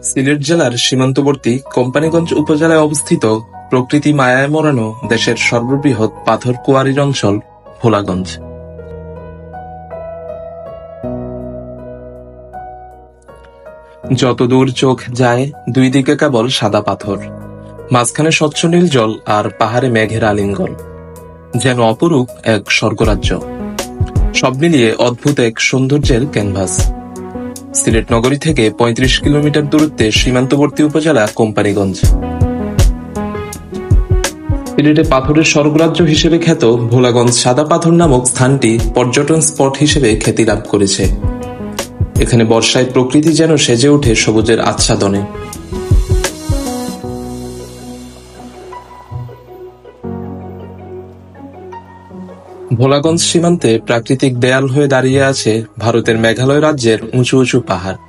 সিলেট জেলার সীমান্তবর্তী কোম্পানীগঞ্জ উপজেলায় অবস্থিত প্রকৃতি মায়ায় মোড়ানো দেশের সর্ববৃহৎ পাথর কোয়ারির অঞ্চল ভোলাগঞ্জ। যতদূর চোখ যায় দুই দিকে কেবল সাদা পাথর, মাঝখানে স্বচ্ছ নীল জল আর পাহাড়ে মেঘের আলিঙ্গন, যেন অপরূপ এক স্বর্গরাজ্য। সব মিলিয়ে অদ্ভুত এক সৌন্দর্যের ক্যানভাস। সিলেট নগরী থেকে ৩৫ কিলোমিটার দূরত্বে সীমান্তবর্তী উপজেলা কোম্পানীগঞ্জ। সিলেটে পাথরের স্বর্গরাজ্য হিসেবে খ্যাত ভোলাগঞ্জ সাদা পাথর নামক স্থানটি পর্যটন স্পট হিসেবে খ্যাতি লাভ করেছে। এখানে বর্ষায় প্রকৃতি যেন সেজে ওঠে সবুজের আচ্ছাদনে। ভোলাগঞ্জ সীমান্তে প্রাকৃতিক দেয়াল হয়ে দাঁড়িয়ে আছে ভারতের মেঘালয় রাজ্যের উঁচু উঁচু পাহাড়।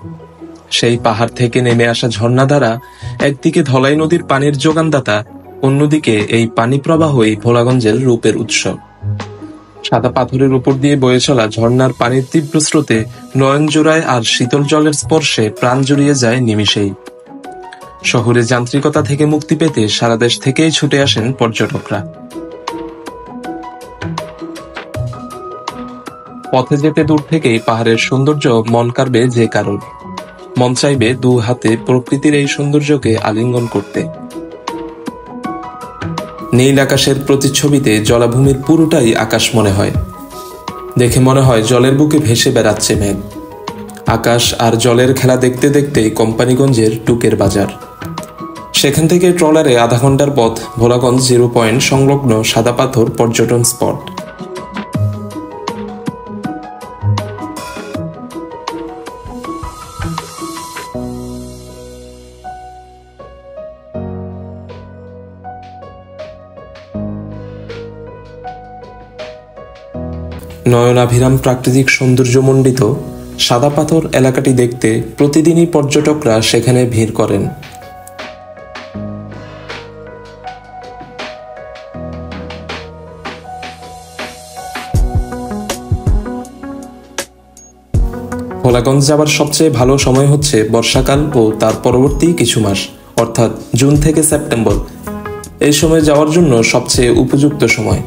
সেই পাহাড় থেকে নেমে আসা ঝর্ণাধারা একদিকে ধলাই নদীর পানির যোগানদাতা, অন্যদিকে এই পানি প্রবাহই ভোলাগঞ্জের রূপের উৎস। সাদা পাথরের উপর দিয়ে বয়ে চলা ঝর্ণার পানির তীব্র স্রোতে নয়ন জোড়ায় আর শীতল জলের স্পর্শে প্রাণ জুড়িয়ে যায় নিমিষেই। শহুরে যান্ত্রিকতা থেকে মুক্তি পেতে সারা দেশ থেকেই ছুটে আসেন পর্যটকরা। পথে যেতে দূর থেকেই পাহাড়ের সৌন্দর্য মন কাড়বে যে কারোর, মন চাইবে দু হাতে প্রকৃতির এই সৌন্দর্যকে আলিঙ্গন করতে। নীল আকাশের প্রতিচ্ছবিতে জলাভূমির পুরোটাই আকাশ মনে হয়। দেখে মনে হয় জলের বুকে ভেসে বেড়াচ্ছে মেঘ। আকাশ আর জলের খেলা দেখতে দেখতেই কোম্পানীগঞ্জের টুকের বাজার। সেখান থেকে ট্রলারে আধা ঘন্টার পথ ভোলাগঞ্জ 0 পয়েন্ট সংলগ্ন সাদা পাথর পর্যটন স্পট। নয়নাভিরাম প্রাকৃতিক সৌন্দর্যমণ্ডিত সাদা পাথর এলাকাটি দেখতে প্রতিদিনই পর্যটকরা সেখানে ভিড় করেন। ভোলাগঞ্জ যাবার সবচেয়ে ভালো সময় হচ্ছে বর্ষাকাল ও তার পরবর্তী কিছু মাস, অর্থাৎ জুন থেকে সেপ্টেম্বর। এই সময় যাওয়ার জন্য সবচেয়ে উপযুক্ত সময়।